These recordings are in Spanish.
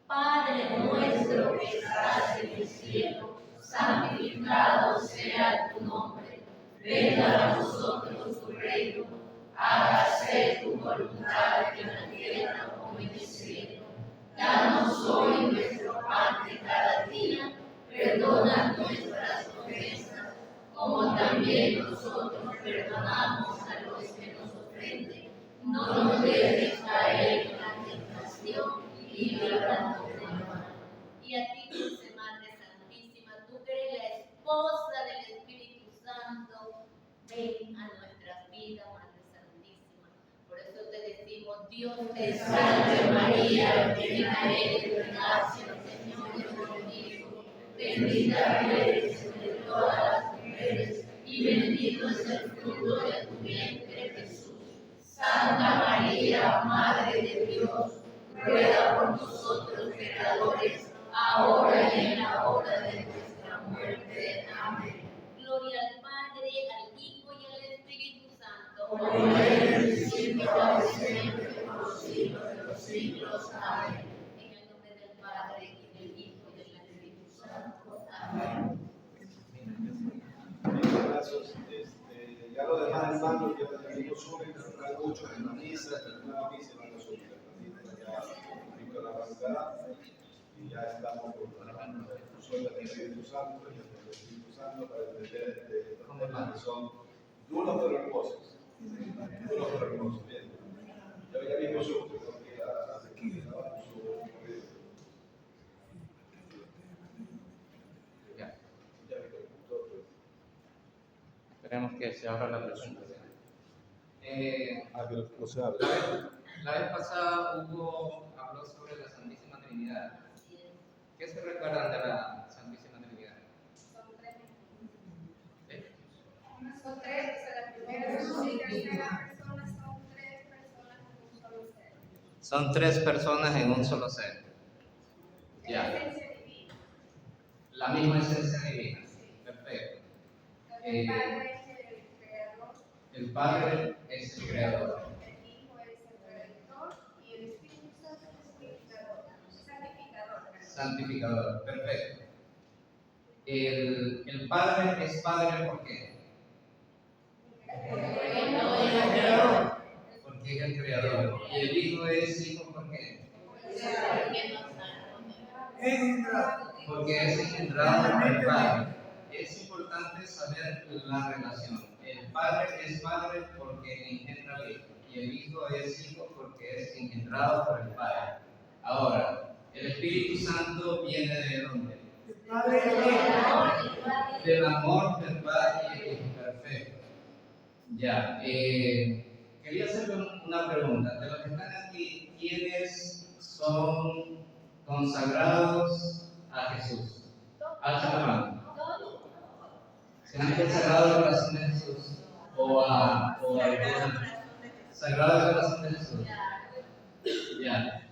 Padre nuestro que estás en el cielo, santificado sea tu nombre. Venga a nosotros tu reino. Hágase tu voluntad en la tierra como en el cielo. Danos hoy nuestro pan de cada día. Perdona nuestras ofensas, como también nosotros perdonamos a los que nos ofenden. No nos dejes caer en la tentación y líbranos del mal. Y a ti, dulce Madre Santísima, tú que eres la esposa del Espíritu Santo, ven a nuestras vidas, Madre Santísima. Por eso te decimos, Dios te Salve María, llena eres de gracia, el Señor es contigo. Bendita eres entre todas las mujeres y bendito es el fruto de tu vientre, Jesús. Santa María, Madre de Dios, ruega por nosotros pecadores, ahora y en la hora de nuestra muerte. Amén. Gloria al Padre, al Hijo y al Espíritu Santo. Como era en el principio, ahora y siempre, por los siglos de los siglos. Amén. En el nombre del Padre, y del Hijo y del Espíritu Santo. Amén. Gracias. Ya lo demás, hermanos, ya tenemos suben, pero mucho en la misa, en la misa van a subir ya poquito la avanzada y ya estamos con la difusión del Espíritu Santo y del Espíritu Santo para entender estos temas que son duros pero hermosos. Duros pero hermosos. Bien. Yo ya mismo subo, porque Esperemos que se abra la presentación. no se abre. La vez pasada Hugo habló sobre la Santísima Trinidad. ¿Qué se recuerdan de la Santísima Trinidad? Son tres, o sea, la primera y tercera persona son tres personas en un solo ser. Son tres personas en un solo ser. Ya. La esencia divina. La misma esencia divina. Perfecto. El Padre es el creador. El Padre es el creador. El Hijo es el redentor y el Espíritu Santo es el santificador. Santificador. Perfecto. El Padre es Padre ¿por qué? Porque es el creador. Y el Hijo es Hijo ¿por qué? Porque es engendrado por el Padre. Es importante saber la relación. El Padre es Padre porque engendra al Hijo. Y el Hijo es Hijo porque es engendrado por el Padre. Ahora, el Espíritu Santo viene ¿de dónde? Del amor del Padre y el Hijo. Perfecto. Ya. Quería hacerle una pregunta. De los que están aquí, ¿quiénes son consagrados a Jesús? Alza la mano. ¿Se han consagrado al corazón de Jesús? ¿O al sagrado del corazón de Jesús? Ya.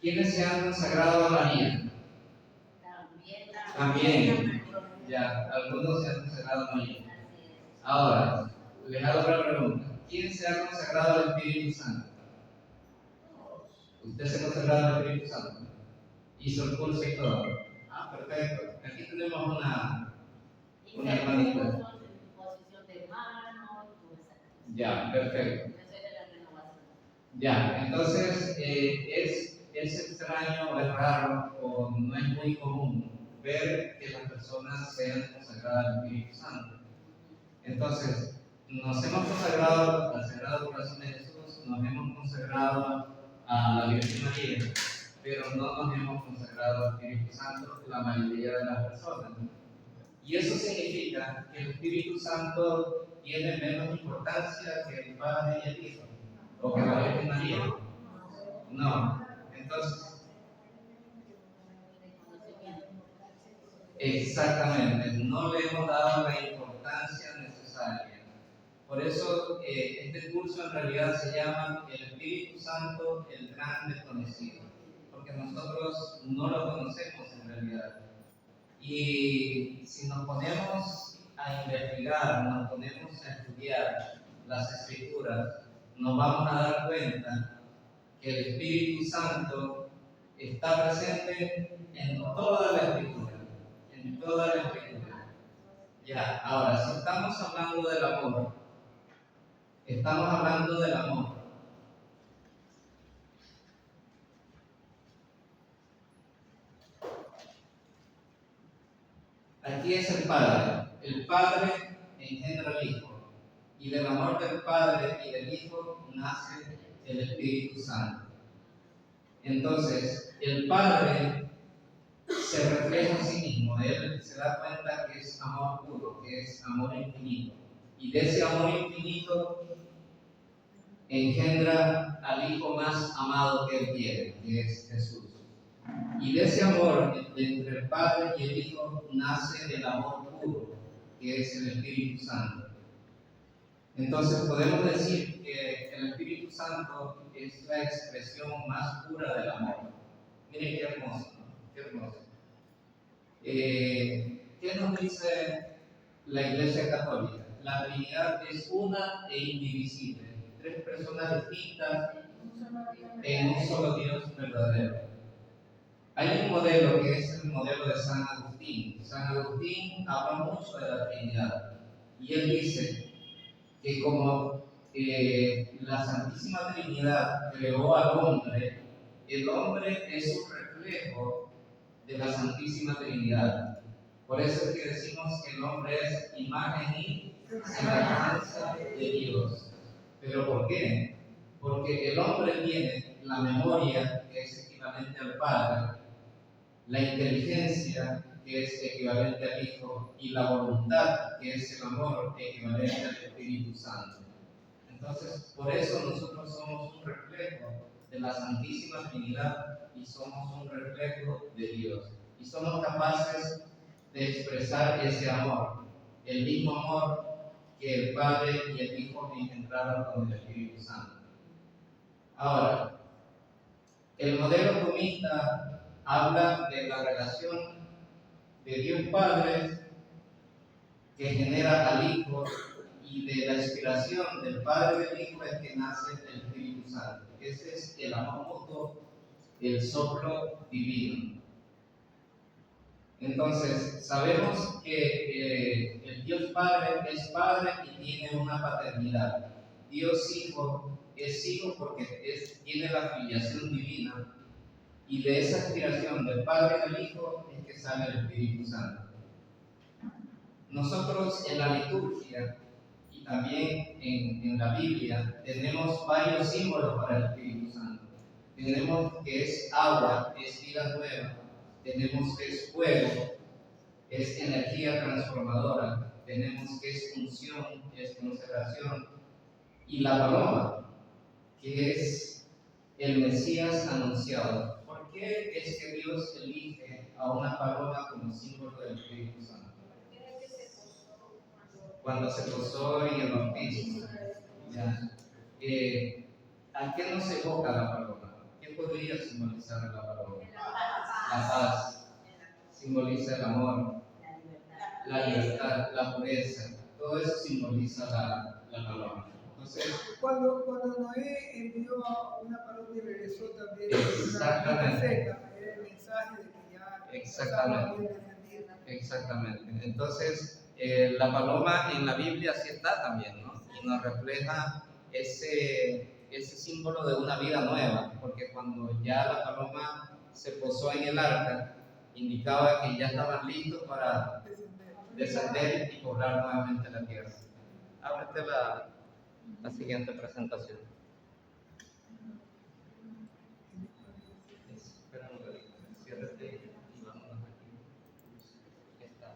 ¿Quiénes se han consagrado a María? También. Ya. Algunos se han consagrado a María. Ahora, les hago otra pregunta. ¿Quién se ha consagrado al Espíritu Santo? ¿Usted se ha consagrado al Espíritu Santo? Hizo el curso y todo. Ah, perfecto. Aquí tenemos una hermanita. Ya, perfecto. Ya, entonces es extraño o es raro o no es muy común ver que las personas sean consagradas al Espíritu Santo. Entonces, nos hemos consagrado al Sagrado Corazón de Jesús, nos hemos consagrado a la Virgen María, pero no nos hemos consagrado al Espíritu Santo la mayoría de las personas. Y eso significa que el Espíritu Santo tiene menos importancia que el Padre y el Hijo, o que la Virgen María. No. Entonces, exactamente, no le hemos dado la importancia necesaria. Por eso este curso en realidad se llama El Espíritu Santo, el gran desconocido, porque nosotros no lo conocemos en realidad. Y si nos ponemos a investigar, nos ponemos a estudiar las Escrituras, nos vamos a dar cuenta que el Espíritu Santo está presente en toda la Escritura, en toda la Escritura. Ya, ahora, si estamos hablando del amor, estamos hablando del amor. Aquí es el Padre. El Padre engendra al Hijo. Y del amor del Padre y del Hijo nace el Espíritu Santo. Entonces, el Padre se refleja a sí mismo. Él se da cuenta que es amor puro, que es amor infinito. Y de ese amor infinito engendra al Hijo más amado que él tiene, que es Jesús. Y de ese amor entre el Padre y el Hijo nace el amor puro, que es el Espíritu Santo. Entonces podemos decir que el Espíritu Santo es la expresión más pura del amor. Miren qué hermoso, ¿no? Qué hermoso. ¿Qué nos dice la Iglesia Católica? La Trinidad es una e indivisible, tres personas distintas en un solo Dios verdadero. Hay un modelo que es el modelo de San Agustín. San Agustín habla mucho de la Trinidad y él dice que como la Santísima Trinidad creó al hombre, el hombre es un reflejo de la Santísima Trinidad. Por eso es que decimos que el hombre es imagen y semejanza de Dios. ¿Pero por qué? Porque el hombre tiene la memoria, que es equivalente al Padre, la inteligencia, que es equivalente al Hijo, y la voluntad, que es el amor, equivalente al Espíritu Santo. Entonces, por eso nosotros somos un reflejo de la Santísima Trinidad y somos un reflejo de Dios. Y somos capaces de expresar ese amor, el mismo amor que el Padre y el Hijo engendraron con el Espíritu Santo. Ahora, el modelo tomista habla de la relación de Dios Padre que genera al Hijo y de la inspiración del Padre y del Hijo es que nace el Espíritu Santo. Ese es el amor mutuo, el soplo divino. Entonces, sabemos que el Dios Padre es Padre y tiene una paternidad. Dios Hijo es Hijo porque tiene la filiación divina. Y de esa aspiración del Padre y del Hijo es que sale el Espíritu Santo. Nosotros en la liturgia y también en la Biblia tenemos varios símbolos para el Espíritu Santo. Tenemos que es agua, es vida nueva. Tenemos que es fuego, es energía transformadora. Tenemos que es unción, es consagración. Y la paloma, que es el Mesías anunciado. ¿Por qué es que Dios elige a una paloma como símbolo del Espíritu Santo? Cuando se posó en el bautismo. ¿A qué nos evoca la paloma? ¿Qué podría simbolizar la paloma? La paz. Simboliza el amor, la libertad, la pureza. Todo eso simboliza la paloma. Entonces, cuando Noé envió una paloma y regresó también exactamente. seca, era el mensaje de que ya Exactamente. Entonces, la paloma en la Biblia sí está también, ¿no? Y nos refleja ese símbolo de una vida nueva, porque cuando ya la paloma se posó en el arca, indicaba que ya estaban listos para descender y poblar nuevamente la tierra. Ábrete la siguiente presentación. Espera un ratito, ciérrate y vámonos aquí. Está.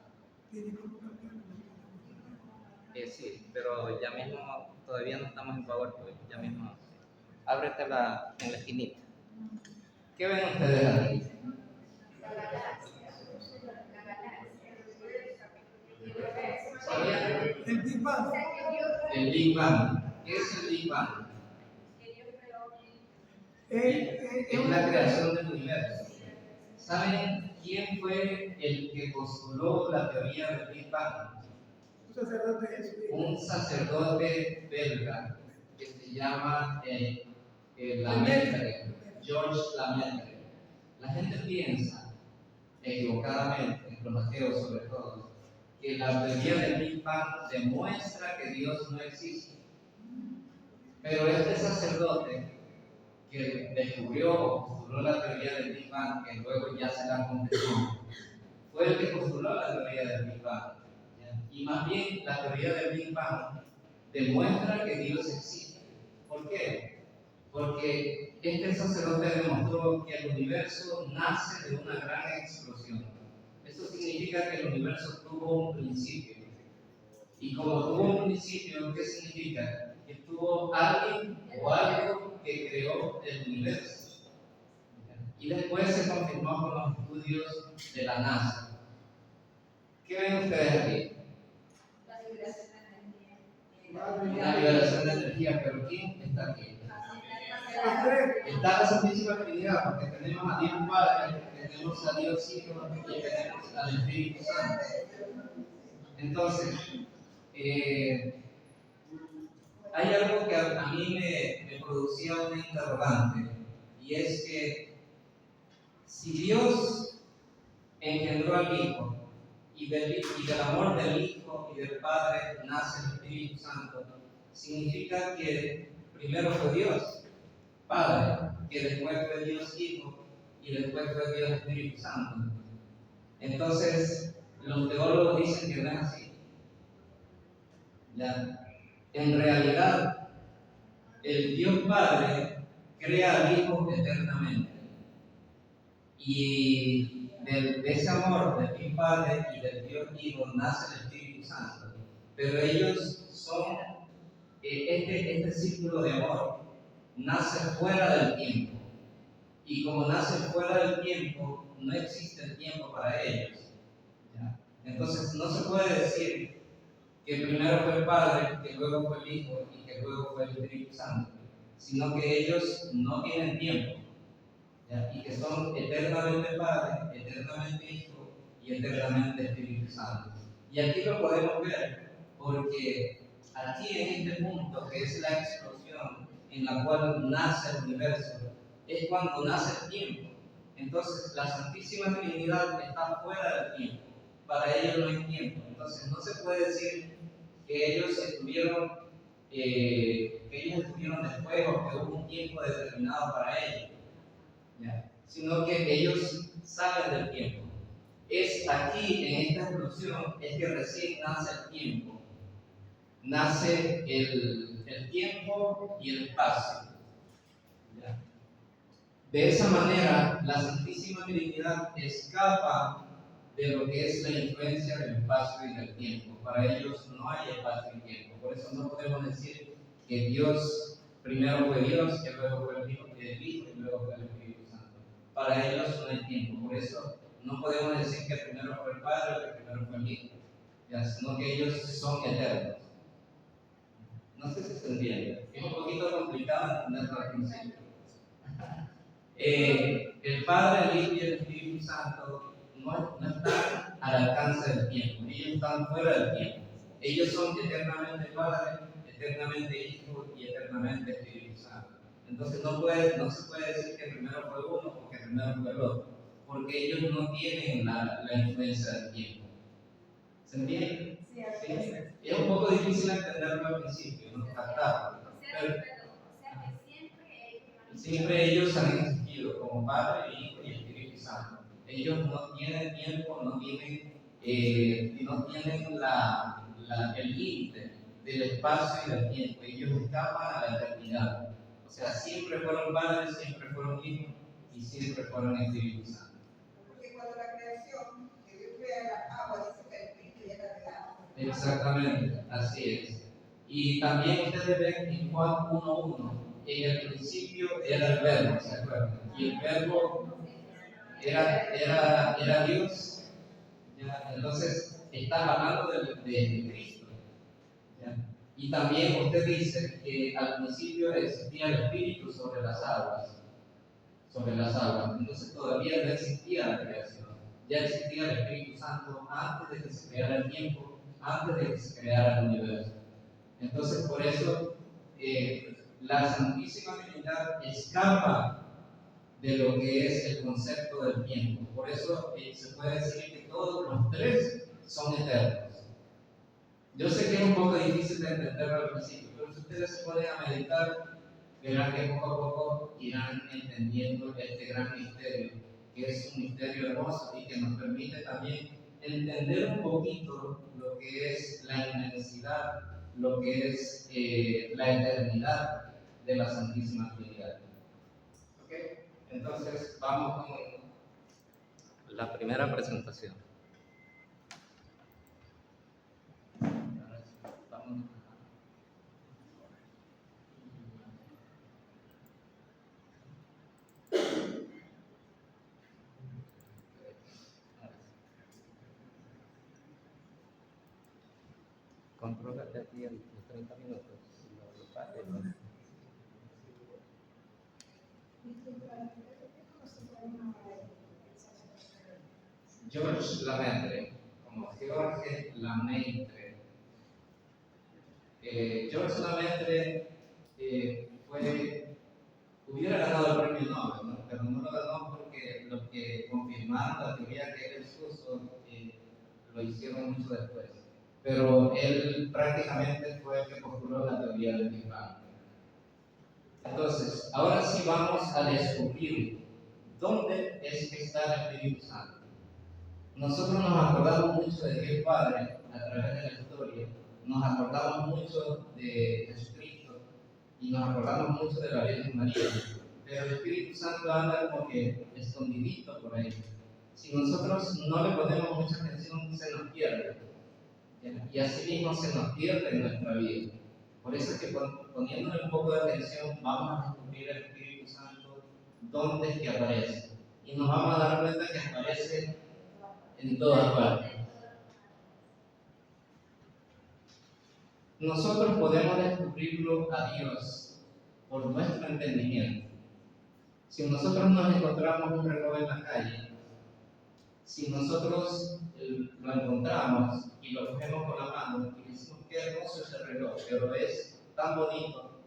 Sí, pero ya mismo, todavía no estamos en PowerPoint, ya mismo. Ábrete en la esquinita. ¿Qué ven ustedes aquí? ¿Sabían? El Big Bang. El Big Bang. ¿Qué es el Big Bang? Es la creación del universo. ¿Saben quién fue el que postuló la teoría del Big Bang? Un sacerdote belga que se llama Lemaitre, Georges Lemaitre. La gente piensa, equivocadamente, los ateos sobre todo, que la teoría del Big Bang demuestra que Dios no existe. Pero este sacerdote que descubrió o postuló la teoría del Big Bang, que luego ya se la confesó, fue el que postuló la teoría del Big Bang. ¿Ya? Y más bien la teoría del Big Bang demuestra que Dios existe. ¿Por qué? Porque este sacerdote demostró que el universo nace de una gran explosión. Eso significa que el universo tuvo un principio. Y como tuvo un principio, ¿qué significa? Que tuvo alguien o algo que creó el universo. Y después se confirmó con los estudios de la NASA. ¿Qué ven ustedes aquí? La liberación de energía. La liberación de energía, pero ¿quién está aquí? Está la Santísima Trinidad, porque tenemos a Dios Padre, tenemos a Dios Hijo y tenemos al Espíritu Santo. Entonces, hay algo que a mí me producía un interrogante, y es que si Dios engendró al Hijo, y del amor del Hijo y del Padre nace el Espíritu Santo, significa que primero fue Dios Padre, que después fue Dios Hijo y después fue Dios Espíritu Santo. Entonces, los teólogos dicen que no es así. ¿Ya? En realidad, el Dios Padre crea al Hijo eternamente. Y de ese amor del Dios Padre y del Dios Hijo nace el Espíritu Santo. Pero ellos son, este círculo de amor nace fuera del tiempo. Y como nace fuera del tiempo, no existe el tiempo para ellos. ¿Ya? Entonces, no se puede decir que primero fue el Padre, que luego fue el Hijo y que luego fue el Espíritu Santo, sino que ellos no tienen tiempo. ¿Ya? Y que son eternamente Padre, eternamente Hijo y eternamente Espíritu Santo. Y aquí lo podemos ver, porque aquí en este punto, que es la explosión en la cual nace el universo, es cuando nace el tiempo. Entonces, la Santísima Trinidad está fuera del tiempo. Para ellos no hay tiempo. Entonces, no se puede decir que ellos estuvieron después o que hubo un tiempo determinado para ellos. ¿Ya? Sino que ellos salen del tiempo. Es aquí, en esta explosión, es que recién nace el tiempo. Nace el tiempo y el espacio. ¿Ya? De esa manera, la Santísima Trinidad escapa de lo que es la influencia del espacio y del tiempo. Para ellos no hay espacio y tiempo. Por eso no podemos decir que Dios primero fue Dios, que luego fue el Hijo y luego fue el Espíritu Santo. Para ellos no hay tiempo. Por eso no podemos decir que primero fue el Padre o que primero fue el Hijo, ¿ya? Sino que ellos son eternos. No sé si se entiende. Es un poquito complicado entenderlo al principio. El Padre, el Hijo y el Espíritu Santo no están al alcance del tiempo. Ellos están fuera del tiempo. Ellos son eternamente Padre, eternamente Hijo y eternamente Espíritu Santo. Entonces no se puede decir que primero fue uno o que primero fue el otro, porque ellos no tienen la influencia del tiempo. ¿Se entiende? Sí. Es un poco difícil entenderlo al principio, ¿no? Captarlo. Pero siempre ellos han existido como Padre, Hijo y Espíritu Santo. Ellos no tienen tiempo, no tienen el límite del espacio y del tiempo. Ellos escapan a la eternidad. O sea, siempre fueron Padres, siempre fueron Hijos y siempre fueron Espíritu Santo. Porque cuando la creación, que Dios crea la agua, dice que el Espíritu era de agua. Exactamente, así es. Y también ustedes ven en Juan 1:1, en el principio era el Verbo, ¿se acuerdan? Y el Verbo era Dios. ¿Ya? Entonces, está hablando de Cristo. ¿Ya? Y también usted dice que al principio existía el Espíritu sobre las aguas. Entonces todavía no existía la creación. Ya existía el Espíritu Santo antes de que se creara el tiempo, antes de que se creara el universo. Entonces, por eso la Santísima Trinidad escapa de lo que es el concepto del tiempo. Por eso se puede decir que todos los tres son eternos. Yo sé que es un poco difícil de entender al principio, pero si ustedes se ponen a meditar, verán que poco a poco irán entendiendo este gran misterio, que es un misterio hermoso y que nos permite también entender un poquito lo que es la inmensidad, lo que es la eternidad de la Santísima Trinidad. ¿Ok? Entonces vamos con la primera presentación. Vamos. Contrólate aquí los 30 minutos. George Lemaitre, como George Lemaitre. George Lemaitre hubiera ganado el premio Nobel, ¿no? Pero no lo ganó porque los que confirmaron la teoría que él expuso lo hicieron mucho después. Pero él prácticamente fue el que postuló la teoría del Big Bang. Entonces, ahora sí vamos a descubrir dónde es que está el Espíritu Santo. Nosotros nos acordamos mucho de Dios Padre a través de la historia, nos acordamos mucho de Jesucristo y nos acordamos mucho de la Virgen María, pero el Espíritu Santo anda como que escondidito por ahí. Si nosotros no le ponemos mucha atención, se nos pierde. Y así mismo se nos pierde en nuestra vida. Por eso es que poniéndole un poco de atención, vamos a descubrir el Espíritu Santo dónde es que aparece. Y nos vamos a dar cuenta que aparece en todas partes. Nosotros podemos descubrirlo a Dios por nuestro entendimiento. Si nosotros nos encontramos un reloj en la calle, si nosotros lo encontramos y lo cogemos con la mano y decimos qué hermoso es el reloj, pero es tan bonito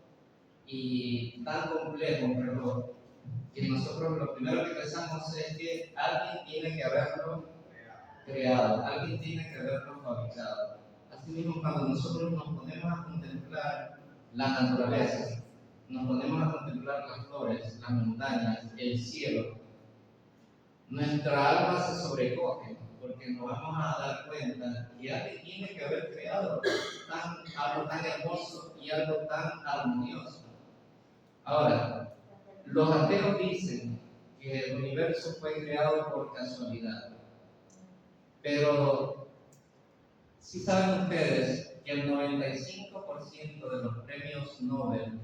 y tan complejo un reloj, que nosotros lo primero que pensamos es que alguien tiene que haberlo creado, alguien tiene que haberlo fabricado. Asimismo, cuando nosotros nos ponemos a contemplar la naturaleza, nos ponemos a contemplar las flores, las montañas, el cielo, nuestra alma se sobrecoge porque nos vamos a dar cuenta que alguien tiene que haber creado algo tan hermoso y algo tan armonioso. Ahora, los ateos dicen que el universo fue creado por casualidad, pero si saben ustedes que el 95% de los premios Nobel,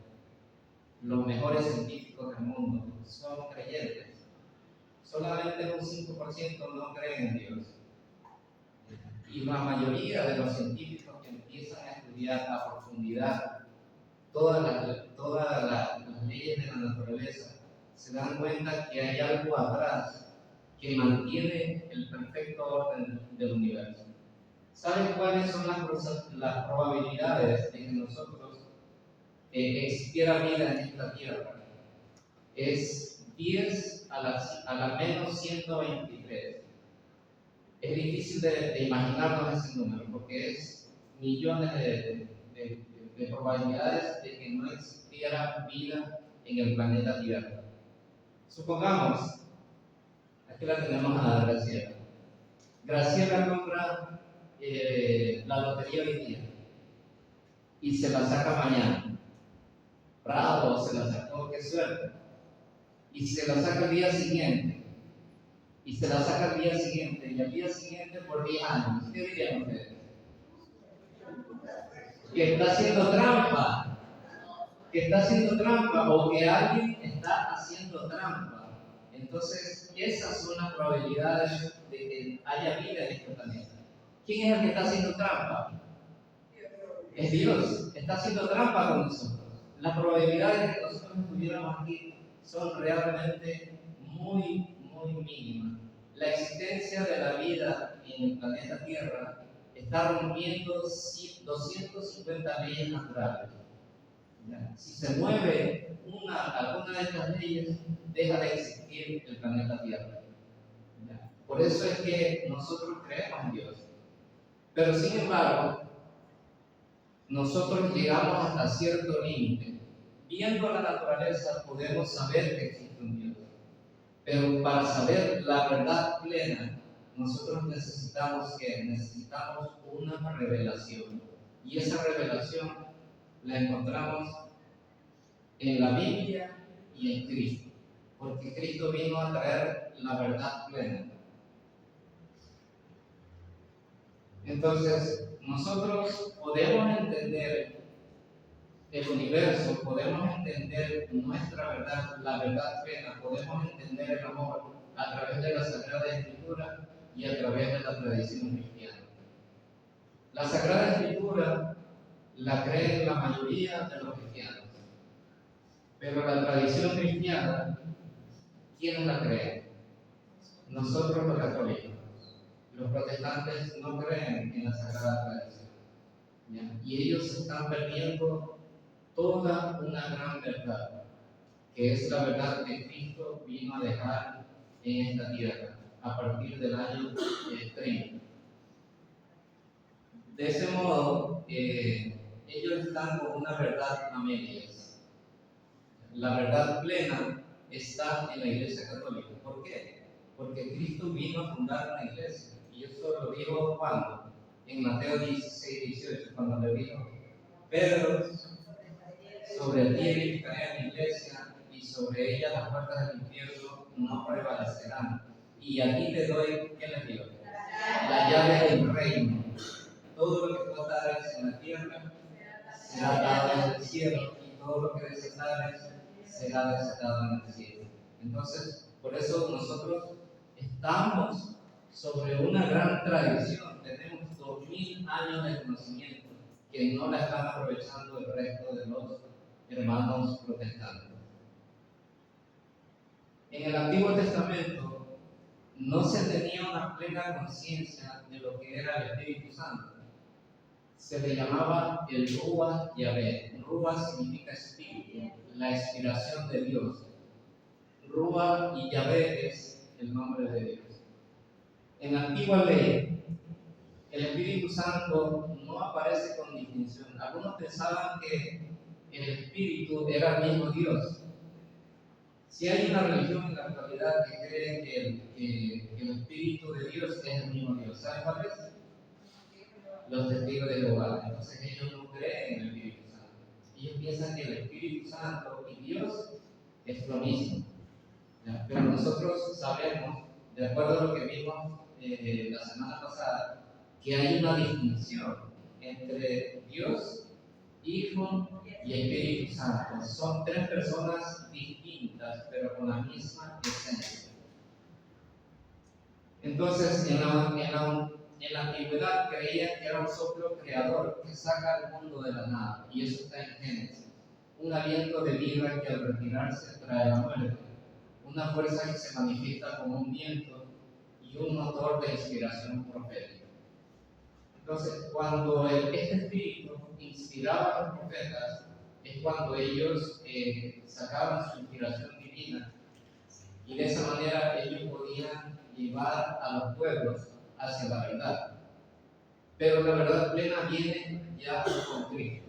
los mejores científicos del mundo, son creyentes. Solamente un 5% no creen en Dios. Y la mayoría de los científicos que empiezan a estudiar a profundidad todas las leyes de la naturaleza se dan cuenta que hay algo atrás que mantiene el perfecto orden del universo. ¿Saben cuáles son las probabilidades de que nosotros existiera vida en esta tierra? Es 10 a la menos 123. Es difícil de imaginarnos ese número porque es millones de probabilidades de que no existiera vida en el planeta Tierra. Supongamos, aquí la tenemos a Graciela. Graciela compra la lotería hoy día y se la saca mañana. Bravo, se la sacó, qué suerte. Y se la saca el día siguiente, y se la saca el día siguiente, y al día siguiente por 10 años. ¿Qué dirían ustedes? Que está haciendo trampa, o que alguien está haciendo trampa. Entonces, esas son las probabilidades de que haya vida en este planeta. ¿Quién es el que está haciendo trampa? Es Dios, está haciendo trampa con nosotros. Las probabilidades de que nosotros estuviéramos aquí son realmente muy, muy mínimas. La existencia de la vida en el planeta Tierra está rompiendo 250 leyes naturales. ¿Ya? Si se mueve alguna de estas leyes, deja de existir el planeta Tierra. ¿Ya? Por eso es que nosotros creemos en Dios. Pero sin embargo, nosotros llegamos hasta cierto límite. Viendo la naturaleza podemos saber que existe un Dios. Pero para saber la verdad plena, nosotros necesitamos una revelación. Y esa revelación la encontramos en la Biblia y en Cristo. Porque Cristo vino a traer la verdad plena. Entonces, nosotros podemos entender el universo, podemos entender nuestra verdad, la verdad plena, podemos entender el amor a través de la Sagrada Escritura y a través de la tradición cristiana. La Sagrada Escritura la creen la mayoría de los cristianos, pero la tradición cristiana, ¿quiénes la creen? Nosotros los católicos. Los protestantes no creen en la Sagrada Tradición. ¿Ya? Y ellos están perdiendo toda una gran verdad, que es la verdad que Cristo vino a dejar en esta tierra a partir del año 30. De ese modo, ellos están con una verdad a medias. La verdad plena está en la Iglesia Católica. ¿Por qué? Porque Cristo vino a fundar una iglesia. Y eso lo dijo cuando, en Mateo 16, 18, cuando le dijo: Pedro, sobre ti edificaré mi iglesia, y sobre ella las puertas del infierno no prevalecerán. Y a ti te doy, ¿qué les digo? La llave del reino. Todo lo que tú atares en la tierra será atado en el cielo, y todo lo que desatares será desatado en el cielo. Entonces, por eso nosotros estamos sobre una gran tradición. Tenemos 2000 años de conocimiento que no la están aprovechando el resto de los hermanos protestantes. En el Antiguo Testamento no se tenía una plena conciencia de lo que era el Espíritu Santo. Se le llamaba el Ruach Yahvé. Ruach significa espíritu, la inspiración de Dios. Ruach y Yahvé es el nombre de Dios. En la antigua ley, el Espíritu Santo no aparece con distinción. Algunos pensaban que el Espíritu era el mismo Dios. Si hay una religión en la actualidad que cree que el Espíritu de Dios es el mismo Dios, ¿saben cuál es? Los testigos de Jehová. Entonces ellos no creen en el Espíritu Santo. Ellos piensan que el Espíritu Santo y Dios es lo mismo. ¿Ya? Pero nosotros sabemos, de acuerdo a lo que vimos la semana pasada, que hay una distinción entre Dios, Hijo y Espíritu Santo. Son tres personas distintas, pero con la misma esencia. Entonces, en la antigüedad creían que era un soplo creador que saca al mundo de la nada, y eso está en Génesis. Un aliento de vida que al retirarse trae la muerte, una fuerza que se manifiesta como un viento y un motor de inspiración profética. Entonces, cuando este espíritu inspiraba a los profetas, es cuando ellos sacaban su inspiración divina, y de esa manera ellos podían llevar a los pueblos hacia la verdad. Pero la verdad plena viene ya con Cristo.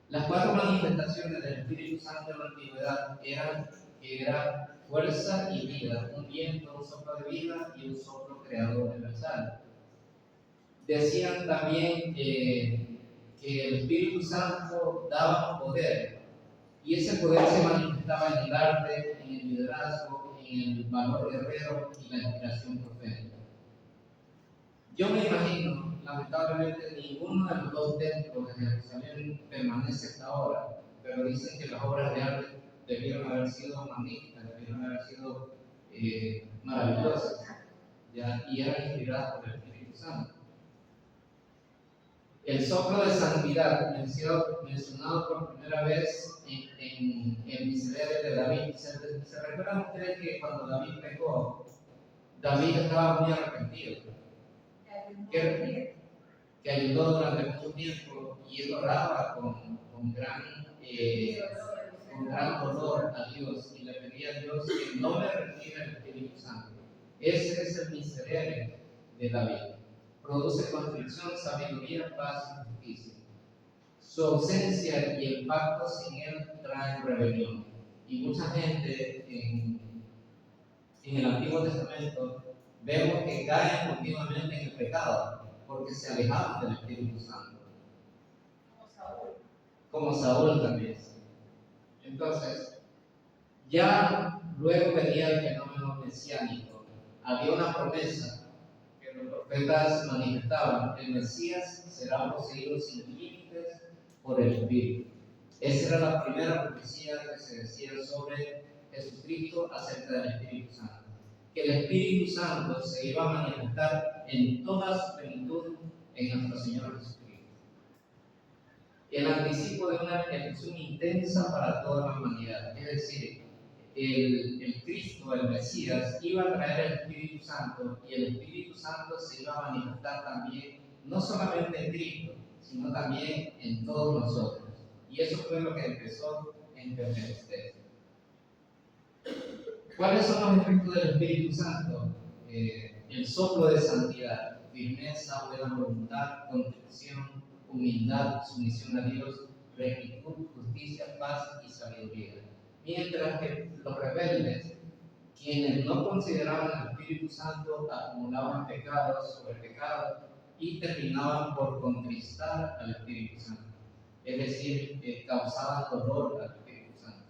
Las cuatro manifestaciones del Espíritu Santo en la antigüedad eran fuerza y vida, un viento, un soplo de vida y un soplo creador universal. Decían también que el Espíritu Santo daba poder, y ese poder se manifestaba en el arte, en el liderazgo, en el valor guerrero y la inspiración profética. Yo me imagino, lamentablemente, ninguno de los dos templos de Jerusalén permanece hasta ahora, pero dicen que las obras de arte debieron haber sido magníficas, debieron haber sido maravillosas, ¿ya? Y eran inspiradas por el Espíritu Santo. El soplo de santidad, mencionado por primera vez en Miserere de David. ¿Se recuerdan ustedes que cuando David pecó, David estaba muy arrepentido? Que ayudó durante mucho tiempo, y él oraba con gran con gran dolor a Dios y le pedía a Dios que no le retire el Espíritu Santo. Ese es el miserere de David. Produce constricción, sabiduría, paz y justicia. Su ausencia y el pacto sin él traen rebelión. Y mucha gente en el Antiguo Testamento vemos que caen continuamente en el pecado porque se alejaban del Espíritu Santo. Como Saúl también. Entonces, ya luego venía el fenómeno mesiánico. Había una promesa que los profetas manifestaban: el Mesías será poseído sin límites por el Espíritu. Esa era la primera profecía que se decía sobre Jesucristo acerca del Espíritu Santo. Que el Espíritu Santo se iba a manifestar en toda su plenitud en nuestro Señor Jesucristo. El anticipo de una elección intensa para toda la humanidad, es decir, el Cristo, el Mesías, iba a traer el Espíritu Santo y el Espíritu Santo se iba a manifestar también, no solamente en Cristo, sino también en todos nosotros. Y eso fue lo que empezó en Pentecostés. ¿Cuáles son los efectos del Espíritu Santo? El soplo de santidad, firmeza, buena voluntad, contrición, humildad, sumisión a Dios, rectitud, justicia, paz y sabiduría. Mientras que los rebeldes, quienes no consideraban el Espíritu Santo, acumulaban pecados sobre pecados y terminaban por contristar al Espíritu Santo. Es decir, causaban dolor al Espíritu Santo.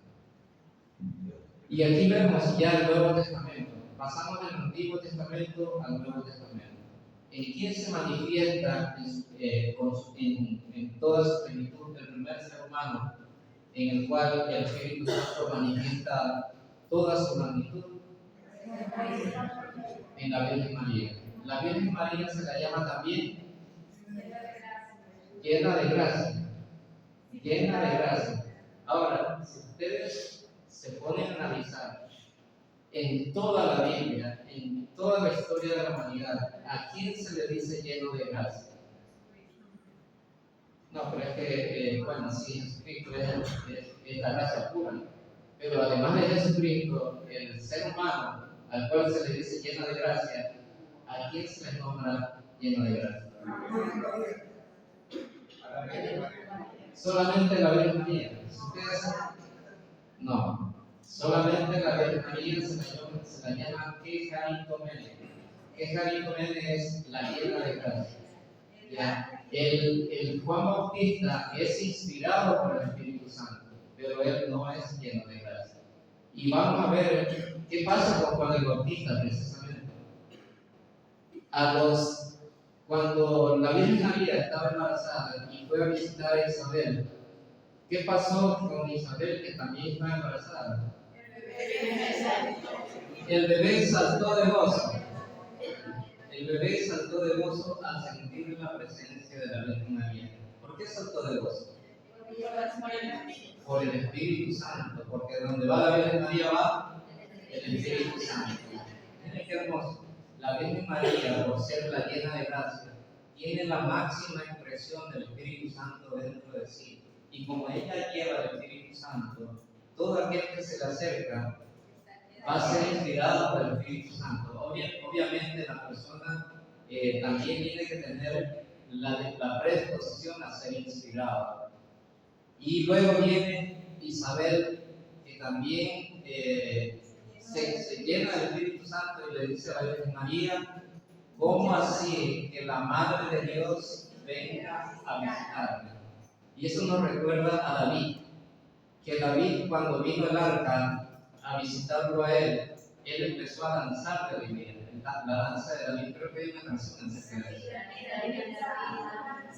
Y aquí vemos ya el Nuevo Testamento. Pasamos del Antiguo Testamento al Nuevo Testamento. ¿En quién se manifiesta en toda su plenitud el primer ser humano, en el cual el Espíritu Santo manifiesta toda su magnitud? En la Virgen María. La Virgen María se la llama también llena de gracia. Llena de gracia. Ahora, si ustedes se ponen a analizar en toda la Biblia, en toda la historia de la humanidad, ¿a quién se le dice lleno de gracia? No, pero es que, bueno, sí, Jesucristo es la gracia pura, pero además de Jesucristo, el ser humano al cual se le dice lleno de gracia, ¿a quién se le nombra lleno de gracia? Solamente la Virgen María. ¿Ustedes? No. Solamente la Virgen María se la llama Quejaritomene. Quejaritomene es la llena de gracia. ¿Ya? El Juan Bautista es inspirado por el Espíritu Santo, pero él no es lleno de gracia. Y vamos a ver qué pasa con Juan el Bautista precisamente. Cuando la Virgen María estaba embarazada y fue a visitar a Isabel, ¿qué pasó con Isabel, que también estaba embarazada? El bebé saltó de gozo. El bebé saltó de gozo al sentir la presencia de la Virgen María. ¿Por qué saltó de gozo? Por el Espíritu Santo, porque donde va la Virgen María va el Espíritu Santo. Miren qué hermoso. La Virgen María, por ser la llena de gracia, tiene la máxima expresión del Espíritu Santo dentro de sí. Y como ella lleva el Espíritu Santo, todo aquel que se le acerca va a ser inspirado por el Espíritu Santo. Obviamente la persona también tiene que tener la predisposición a ser inspirado. Y luego viene Isabel, que también se llena del Espíritu Santo y le dice a la Virgen María: ¿cómo así que la Madre de Dios venga a visitarme? Y eso nos recuerda a David, que David, cuando vino el arca a visitarlo a él empezó a danzar de alegría. La danza de David, creo que hay una canción acerca de eso.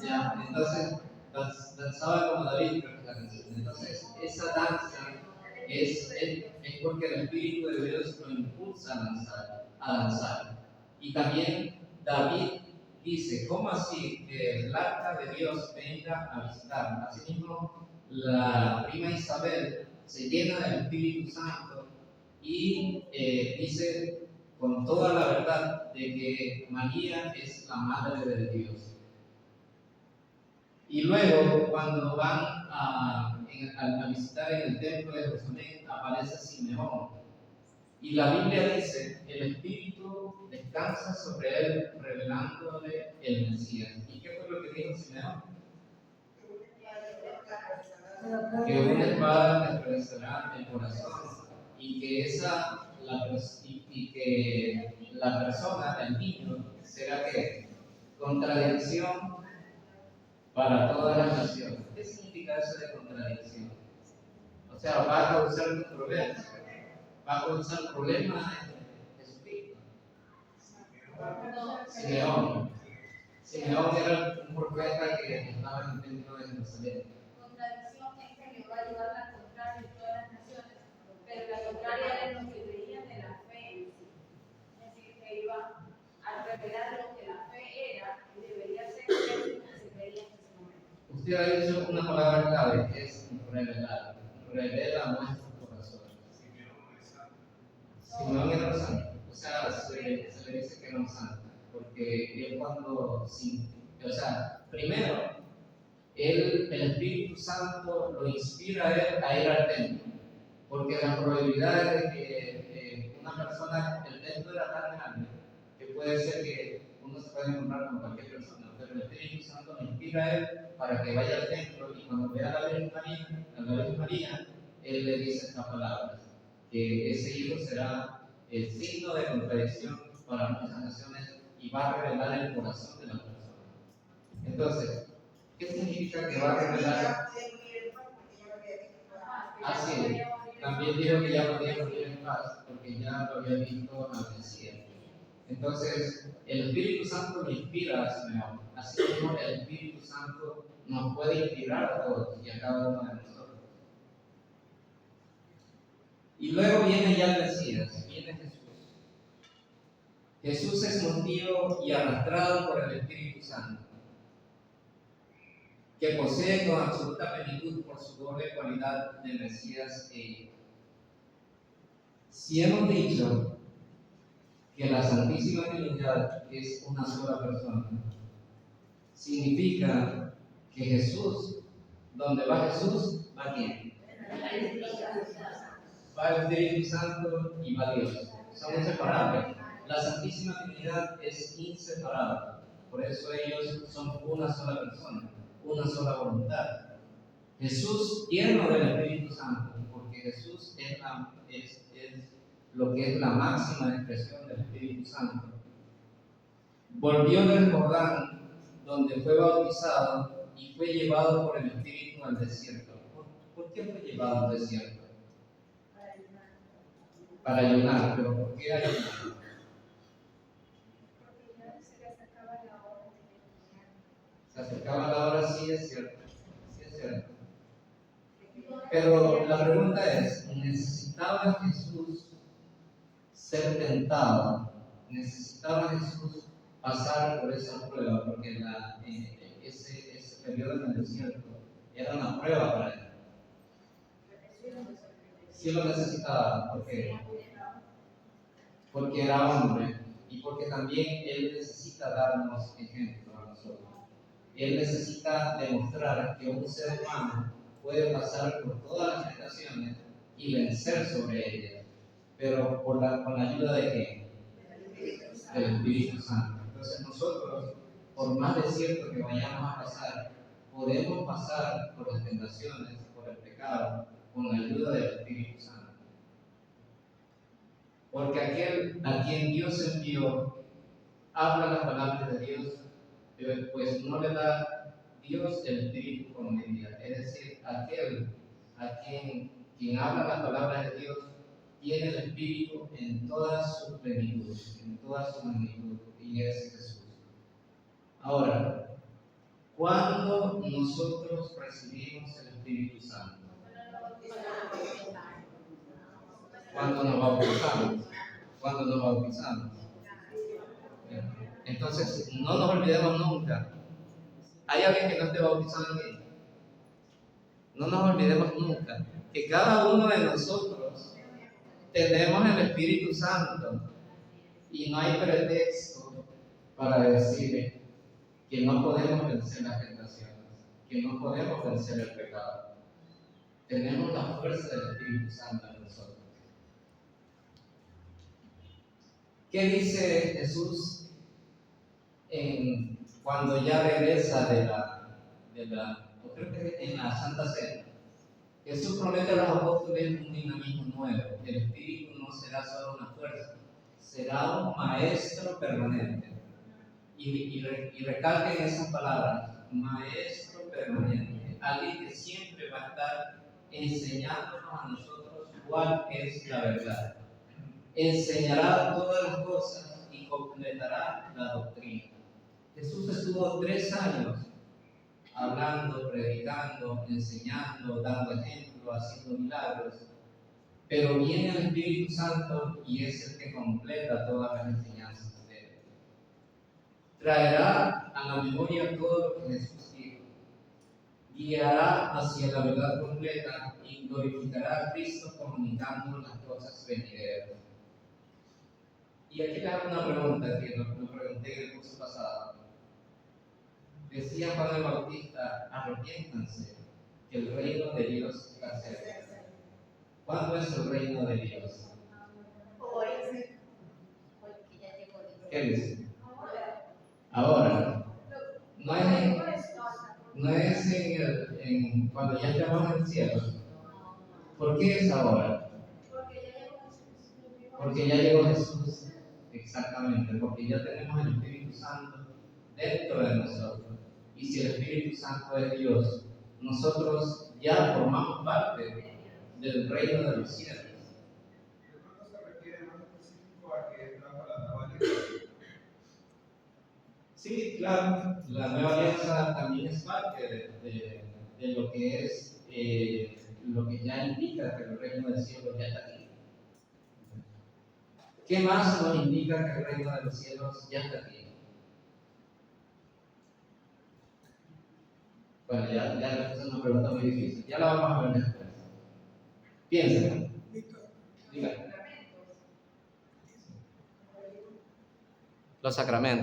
Ya, entonces danzaba como David, creo que es la canción. Entonces esa danza es porque el Espíritu de Dios lo impulsa a danzar. Y también David dice: ¿cómo así que el arca de Dios venga a visitarme? Asimismo, la prima Isabel se llena del Espíritu Santo y dice con toda la verdad de que María es la Madre de Dios. Y luego, cuando van al visitar en el templo de Jerusalén, aparece Simeón. Y la Biblia dice, el Espíritu descansa sobre él, revelándole el Mesías. ¿Y qué fue lo que dijo Simeón? Que una espada te atravesará el corazón y que la persona, el niño, será que contradicción para todas las naciones. ¿Qué significa eso de contradicción? O sea, va a causar controversia, va a causar problemas en Jesucristo. Simeón era un profeta que estaba en el templo de Jerusalén. Contradicción es que Jehová iba a la contraria en todas las naciones, pero la contraria era lo que creían de la fe en sí. Es decir, que iba a revelar lo que la fe era y debería ser lo que se creía en ese momento. Usted ha dicho una palabra clave, que es revelar. Revela nuestros corazones. Simeón era un santo. O sea, se le dice que era un santo. Porque él primero, el Espíritu Santo lo inspira a él a ir al templo. Porque la probabilidad de que una persona, el templo era tan grande, que puede ser que uno se puede encontrar con cualquier persona, pero el Espíritu Santo lo inspira a él para que vaya al templo y cuando vea a la Virgen María, él le dice estas palabras, que ese hijo será el signo de contradicción para muchas naciones y va a revelar el corazón de la persona. Entonces, ¿qué significa que va a revelar? Así, también dijo que ya podía morir en paz, porque ya lo había visto al Mesías. Entonces, el Espíritu Santo lo inspira a Simeón. Así como el Espíritu Santo nos puede inspirar a todos y a cada uno de nosotros. Y luego viene ya el Mesías, viene Jesús. Jesús es movido y arrastrado por el Espíritu Santo, que posee con absoluta plenitud por su doble cualidad de Mesías e Hijo. Si hemos dicho que la Santísima Trinidad es una sola persona, significa que Jesús, donde va Jesús, va ¿quién? Va el Espíritu Santo y va Dios. Son inseparables. La Santísima Trinidad es inseparable. Por eso ellos son una sola persona, una sola voluntad. Jesús lleno del Espíritu Santo, porque Jesús es lo que es la máxima expresión del Espíritu Santo. Volvió del Jordán, donde fue bautizado y fue llevado por el Espíritu al desierto. ¿Por qué fue llevado al desierto? Para ayunar. ¿Pero por qué ayunar? Porque ya se le acercaba la hora de Se acercaba la hora, sí es cierto. Sí es cierto. Pero la pregunta es, ¿necesitaba Jesús ser tentado? ¿Necesitaba Jesús pasar por esa prueba? Porque ese periodo en el desierto era una prueba para él. Sí lo necesitaba, porque era hombre y porque también él necesita darnos ejemplo a nosotros. Él necesita demostrar que un ser humano puede pasar por todas las tentaciones y vencer sobre ellas, pero con la ayuda de ¿qué? Del Espíritu Santo. Entonces nosotros, por más desierto que vayamos a pasar, podemos pasar por las tentaciones, por el pecado, con la ayuda del Espíritu Santo. Porque aquel a quien Dios envió habla las palabras de Dios, pues no le da Dios el Espíritu como medida. Es decir, aquel a quien habla las palabras de Dios tiene el Espíritu en toda su plenitud, en toda su magnitud, y es Jesús. Ahora, ¿cuándo nosotros recibimos el Espíritu Santo? Cuando nos bautizamos. Cuando nos bautizamos. Entonces, no nos olvidemos nunca. ¿Hay alguien que no esté bautizado aquí? No nos olvidemos nunca que cada uno de nosotros tenemos el Espíritu Santo y no hay pretexto para decir que no podemos vencer las tentaciones, que no podemos vencer el pecado. tenemos la fuerza del Espíritu Santo en nosotros. ¿Qué dice Jesús cuando ya regresa creo que en la Santa Cena? Jesús promete a los apóstoles un dinamismo nuevo. El Espíritu no será solo una fuerza, será un maestro permanente. Y recalquen esas palabras, maestro permanente, alguien que siempre va a estar enseñándonos a nosotros cuál es la verdad. Enseñará todas las cosas y completará la doctrina. Jesús estuvo 3 años hablando, predicando, enseñando, dando ejemplos, haciendo milagros, pero viene el Espíritu Santo y es el que completa todas las enseñanzas de él. Traerá a la memoria todo lo que Jesús dijo, guiará hacia la verdad completa y glorificará a Cristo comunicando las cosas venideras. Y aquí le hago una pregunta que lo pregunté en el curso pasado. Decía Juan el Bautista, arrepiéntanse, que el reino de Dios está cerca. ¿Cuándo es el reino de Dios? Hoy, porque ya llegó el ¿Qué dice? Ahora. No es cuando ya estamos en el cielo. ¿Por qué es ahora? Porque ya llegó Jesús. Exactamente, porque ya tenemos el Espíritu Santo dentro de nosotros. Y si el Espíritu Santo es Dios, nosotros ya formamos parte del reino de los cielos. De pronto se refiere más específico a que es la nueva alianza. Sí, claro, la nueva alianza también es parte de lo que es, lo que ya indica que el reino del cielo ya está aquí. ¿Qué más nos indica que el reino de los cielos ya está aquí? Bueno, ya es una pregunta muy difícil. Ya la vamos a ver después. Piénsenlo. Diga. Los sacramentos.